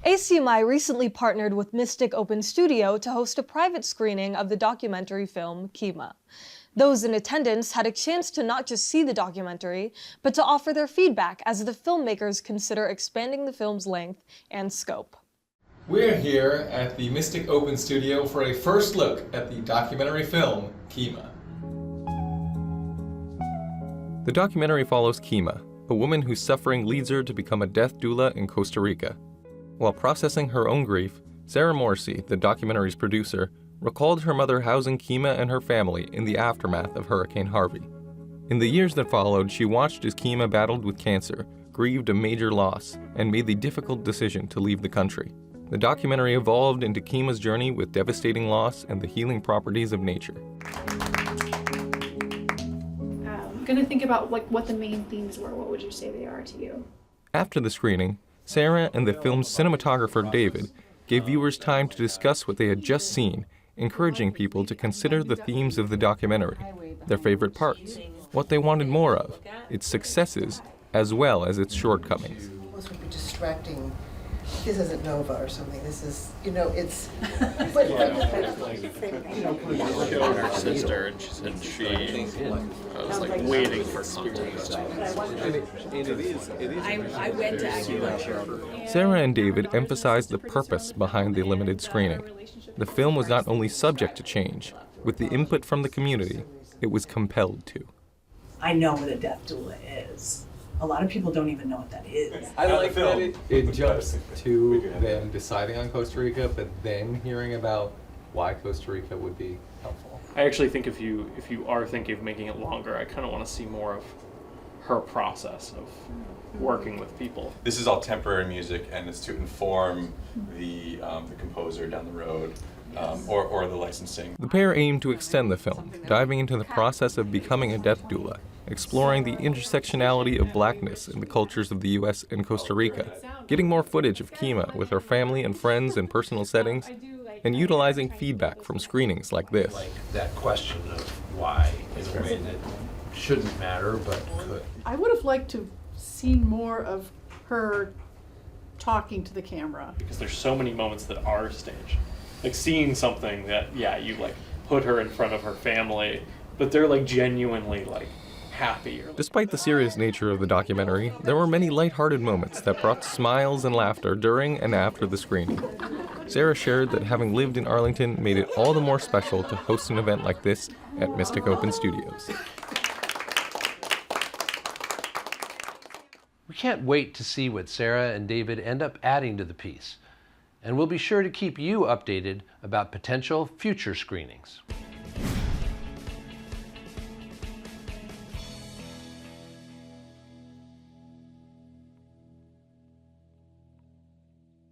ACMi recently partnered with Mystic Open Studio to host a private screening of the documentary film KEMA. Those in attendance had a chance to not just see the documentary, but to offer their feedback as the filmmakers consider expanding the film's length and scope. We're here at the Mystic Open Studio for a first look at the documentary film KEMA. The documentary follows KEMA, a woman whose suffering leads her to become a death doula in Costa Rica. While processing her own grief, Sarah Morrissey, the documentary's producer, recalled her mother housing KEMA and her family in the aftermath of Hurricane Harvey. In the years that followed, she watched as KEMA battled with cancer, grieved a major loss, and made the difficult decision to leave the country. The documentary evolved into KEMA's journey with devastating loss and the healing properties of nature. Gonna think about what the main themes were. What would you say they are to you? After the screening, Sarah and the film's cinematographer David gave viewers time to discuss what they had just seen, encouraging people to consider the themes of the documentary, their favorite parts, what they wanted more of, its successes, as well as its shortcomings. This would be distracting. This isn't Nova or something. This is, it's. Her sister, and she said she was waiting for context. I went to acupuncture. Sarah and David emphasized the purpose behind the limited screening. The film was not only subject to change. With the input from the community, it was compelled to. I know what a death doula is. A lot of people don't even know what that is. I like that it jumps to them deciding on Costa Rica, but then hearing about why Costa Rica would be helpful. I actually think if you are thinking of making it longer, I kind of want to see more of her process of working with people. This is all temporary music, and it's to inform the composer down the road, or the licensing. The pair aimed to extend the film, diving into the process of becoming a death doula, exploring the intersectionality of blackness in the cultures of the U.S. and Costa Rica, getting more footage of KEMA with her family and friends in personal settings, and utilizing feedback from screenings like this. Like that question of why in a way that shouldn't matter but could. I would have liked to seen more of her talking to the camera. Because there's so many moments that are staged. Like seeing something that, you put her in front of her family, but they're genuinely happy. Despite the serious nature of the documentary, there were many lighthearted moments that brought smiles and laughter during and after the screening. Sarah shared that having lived in Arlington made it all the more special to host an event like this at Mystic Open Studios. We can't wait to see what Sarah and David end up adding to the piece, and we'll be sure to keep you updated about potential future screenings.